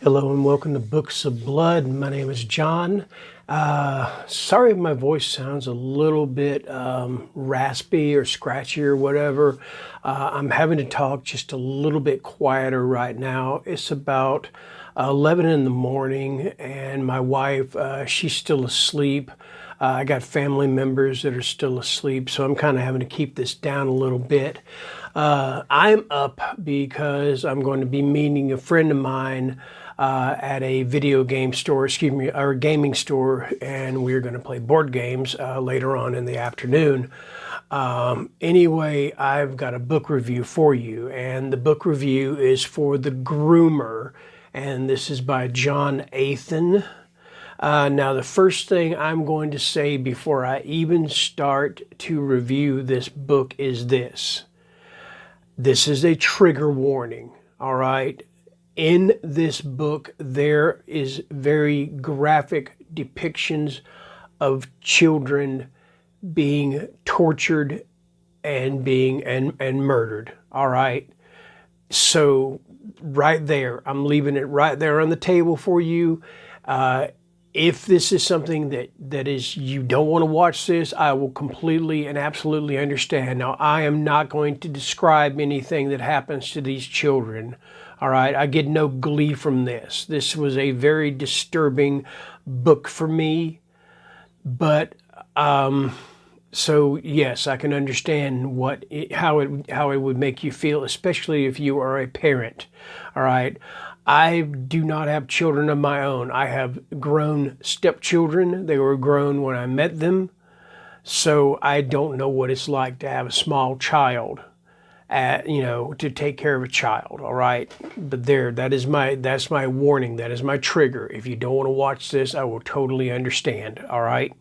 Hello and welcome to Books of Blood. My name is John. Sorry if my voice sounds a little bit raspy or scratchy or whatever. I'm having to talk just a little bit quieter right now. It's about 11 in the morning and my wife, she's still asleep. I got family members that are still asleep, so I'm kind of having to keep this down a little bit. I'm up because I'm going to be meeting a friend of mine at a video game store, or a gaming store, and we're going to play board games later on in the afternoon. Anyway, I've got a book review for you, and the book review is for The Groomer, and this is by John Athan. Now, the first thing I'm going to say before I even start to review this book is this. This is a trigger warning, all right? In this book, there is very graphic depictions of children being tortured and being murdered, all right? So right there, I'm leaving it right there on the table for you. If this is something that is, you don't want to watch this, I will completely and absolutely understand. Now, I am not going to describe anything that happens to these children. All right, I get no glee from this. This was a very disturbing book for me, but so yes, I can understand how it would make you feel, especially if you are a parent. All right. I do not have children of my own. I have grown stepchildren. They were grown when I met them. So I don't know what it's like to have a small child, to take care of a child. All right. But that's my warning. That is my trigger. If you don't want to watch this, I will totally understand. All right.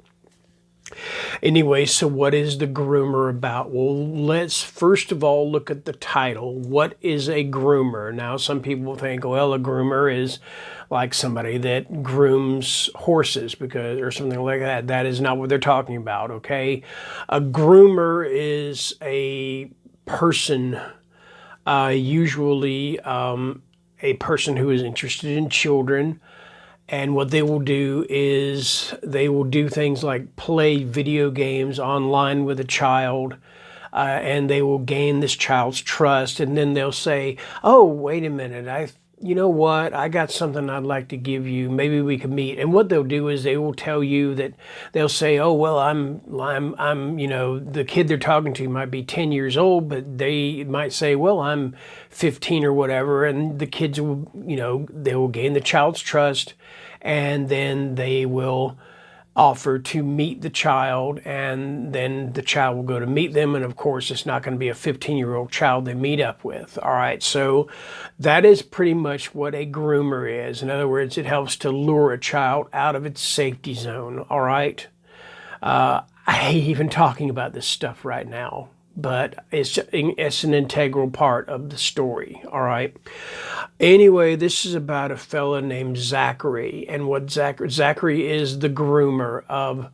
Anyway, so what is The Groomer about? Well, let's first of all look at the title. What is a groomer? Now, some people think, well, a groomer is like somebody that grooms horses or something like that. That is not what they're talking about, okay? A groomer is a person, usually a person who is interested in children. And what they will do is they will do things like play video games online with a child, and they will gain this child's trust. And then they'll say, oh, wait a minute, you know what? I got something I'd like to give you. Maybe we can meet. And what they'll do is they will tell you that they'll say, oh, well, I'm, the kid they're talking to might be 10 years old, but they might say, well, I'm 15 or whatever. And the kids will, they will gain the child's trust, and then they will offer to meet the child, and then the child will go to meet them. And of course, it's not going to be a 15-year-old child they meet up with. All right. So that is pretty much what a groomer is. In other words, it helps to lure a child out of its safety zone. All right. I hate even talking about this stuff right now, but it's an integral part of the story. All right. Anyway, this is about a fella named Zachary, and what Zachary is the groomer of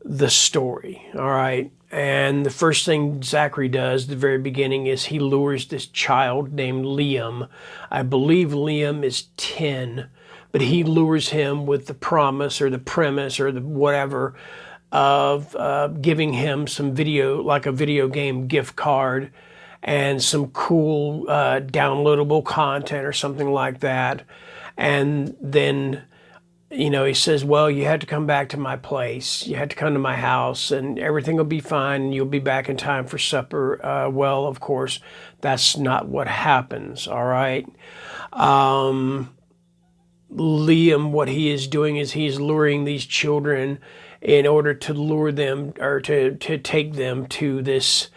the story. All right. And the first thing Zachary does at the very beginning is he lures this child named Liam. I believe Liam is 10, but he lures him with the promise or the premise or the whatever of giving him some like a video game gift card and some cool downloadable content or something like that. And then, he says, well, you had to come back to my place. You had to come to my house and everything will be fine. And you'll be back in time for supper. Well, of course, that's not what happens. All right. Liam, what he is doing is he's luring these children in order to lure them or to take them to this,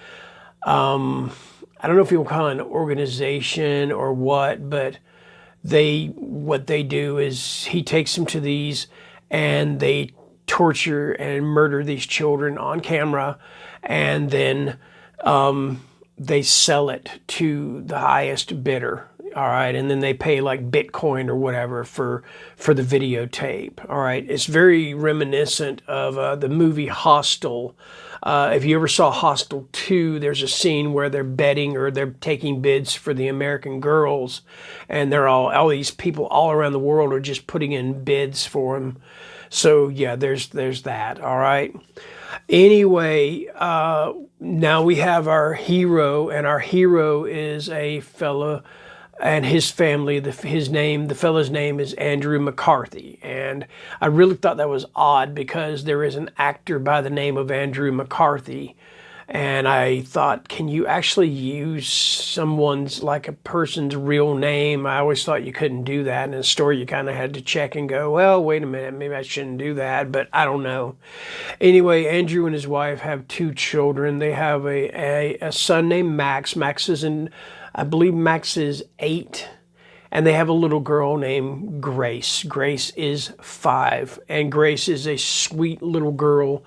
I don't know if you'll call it an organization or what, but what they do is he takes them to these and they torture and murder these children on camera, and then they sell it to the highest bidder. all right, and then they pay like Bitcoin or whatever for the videotape, all right. It's very reminiscent of the movie Hostel. If you ever saw Hostel 2, there's a scene where they're betting or they're taking bids for the American Girls, and they're all these people all around the world are just putting in bids for them. So yeah, there's that, all right. Anyway, now we have our hero, and our hero is a fella and his family. The fellow's name is Andrew McCarthy. And I really thought that was odd because there is an actor by the name of Andrew McCarthy. And I thought, can you actually use someone's, like a person's real name? I always thought you couldn't do that. In a story, you kind of had to check and go, well, wait a minute, maybe I shouldn't do that, but I don't know. Anyway, Andrew and his wife have 2 children. They have a son named Max. I believe Max is 8. And they have a little girl named Grace. Grace is 5. And Grace is a sweet little girl.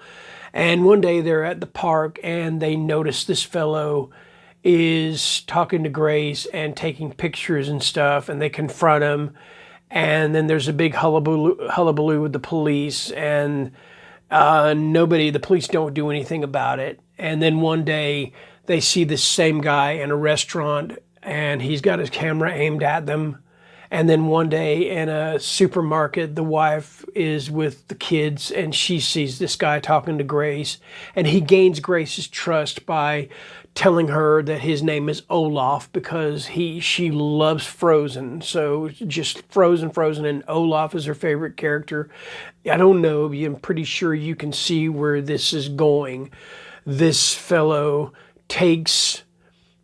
And one day they're at the park and they notice this fellow is talking to Grace and taking pictures and stuff, and they confront him. And then there's a big hullabaloo with the police, and the police don't do anything about it. And then one day they see this same guy in a restaurant and he's got his camera aimed at them. And then one day in a supermarket, the wife is with the kids and she sees this guy talking to Grace, and he gains Grace's trust by telling her that his name is Olaf because she loves Frozen. So just Frozen, and Olaf is her favorite character. I don't know, I'm pretty sure you can see where this is going. This fellow takes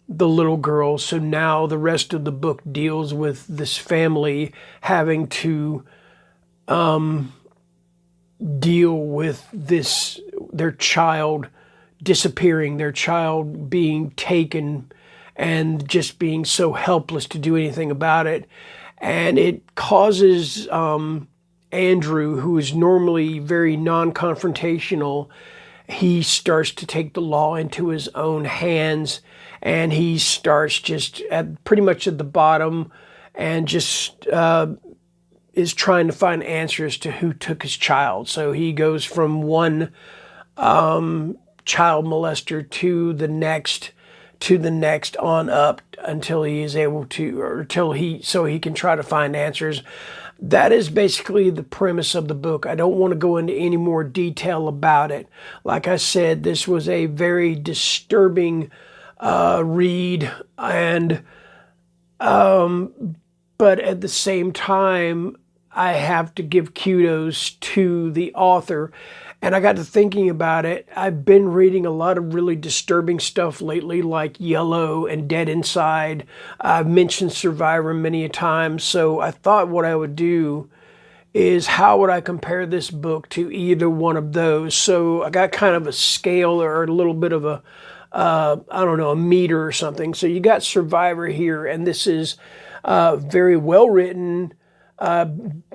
the little girl. So now the rest of the book deals with this family having to deal with their child disappearing, their child being taken, and just being so helpless to do anything about it. And it causes Andrew, who is normally very non-confrontational, he starts to take the law into his own hands, and he starts just pretty much at the bottom and just is trying to find answers to who took his child. So he goes from one child molester to the next on up until he is able to, so he can try to find answers. That is basically the premise of the book. I don't want to go into any more detail about it. Like I said, this was a very disturbing read, and but at the same time, I have to give kudos to the author. And I got to thinking about it. I've been reading a lot of really disturbing stuff lately, like Yellow and Dead Inside. I've mentioned Survivor many a time. So I thought what I would do is, how would I compare this book to either one of those? So I got kind of a scale or a little bit of a meter or something. So you got Survivor here, and this is very well written,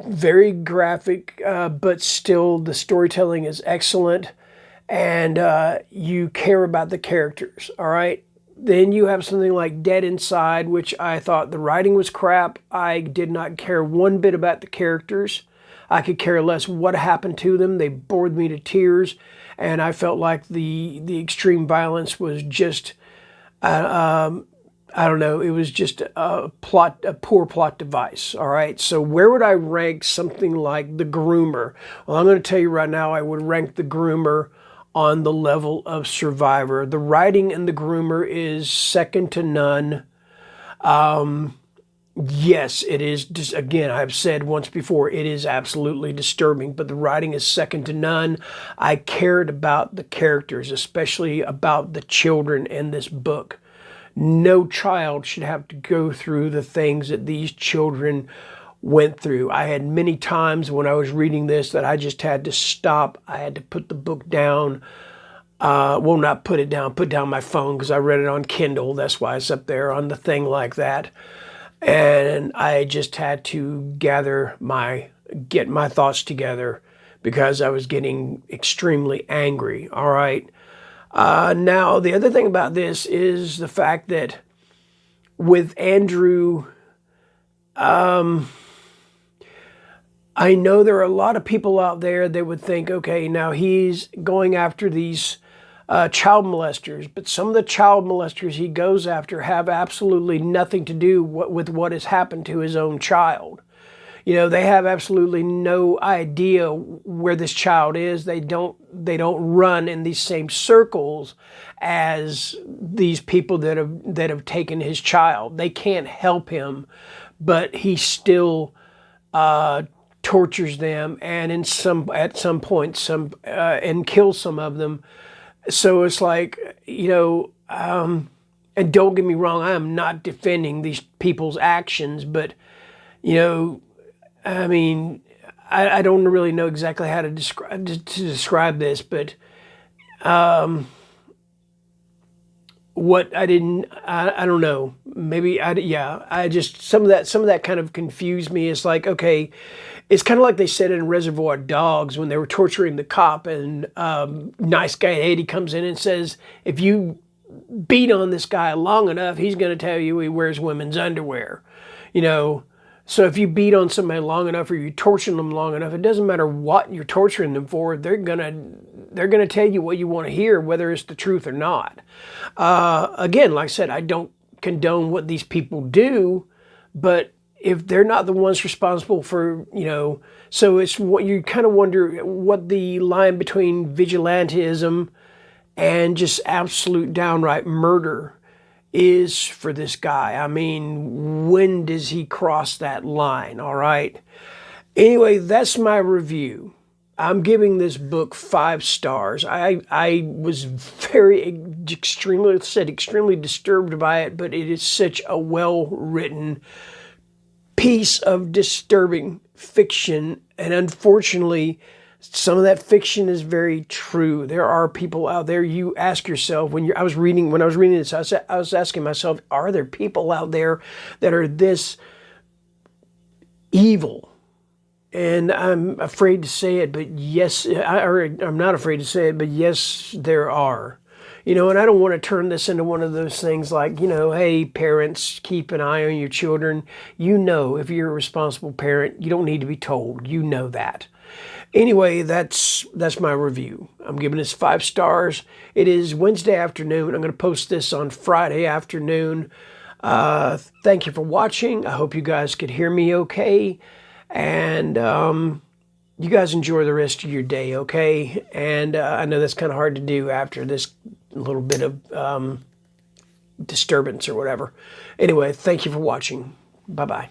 very graphic, but still the storytelling is excellent, and you care about the characters, all right? Then you have something like Dead Inside, which I thought the writing was crap. I did not care one bit about the characters. I could care less what happened to them. They bored me to tears, and I felt like the extreme violence was just I don't know, it was just a poor plot device, all right? So where would I rank something like The Groomer? Well, I'm going to tell you right now, I would rank The Groomer on the level of Survivor. The writing in The Groomer is second to none. Yes, it is, just, again, I've said once before, it is absolutely disturbing, but the writing is second to none. I cared about the characters, especially about the children in this book. No child should have to go through the things that these children went through. I had many times when I was reading this that I just had to stop. I had to put the book down. Well, not put it down, put down my phone, because I read it on Kindle. That's why it's up there on the thing like that. And I just had to get my thoughts together because I was getting extremely angry. All right. Now, the other thing about this is the fact that with Andrew I know there are a lot of people out there that would think, okay, now he's going after these child molesters, but some of the child molesters he goes after have absolutely nothing to do with what has happened to his own child. You know, they have absolutely no idea where this child is. They don't run in these same circles as these people that have taken his child. They can't help him, but he still tortures them, and at some point and kills some of them. So it's like, you know, and don't get me wrong, I am not defending these people's actions, but, you know, I mean, I don't really know exactly how to describe this, but what I don't know. Maybe I just some of that kind of confused me. It's like, okay, it's kind of like they said in Reservoir Dogs when they were torturing the cop, and nice guy Eddie comes in and says, if you beat on this guy long enough, he's going to tell you he wears women's underwear. You know, so if you beat on somebody long enough or you torture them long enough, it doesn't matter what you're torturing them for. They're gonna tell you what you want to hear, whether it's the truth or not. Again, like I said, I don't condone what these people do, but if they're not the ones responsible for, you know, so it's what you kind of wonder what the line between vigilantism and just absolute downright murder is for this guy. I mean, when does he cross that line? All right. Anyway, that's my review. I'm giving this book 5 stars. I was extremely disturbed by it, but it is such a well-written piece of disturbing fiction, and unfortunately, some of that fiction is very true. There are people out there. You ask yourself when I was reading this, I was asking myself, are there people out there that are this evil? And I'm afraid to say it, but yes, I'm not afraid to say it, but yes, there are. You know, and I don't want to turn this into one of those things like, you know, hey, parents, keep an eye on your children. You know, if you're a responsible parent, you don't need to be told. You know that. Anyway, that's my review. I'm giving this 5 stars. It is Wednesday afternoon. I'm going to post this on Friday afternoon. Thank you for watching. I hope you guys could hear me okay. And you guys enjoy the rest of your day, okay? And I know that's kind of hard to do after this little bit of disturbance or whatever. Anyway, thank you for watching. Bye-bye.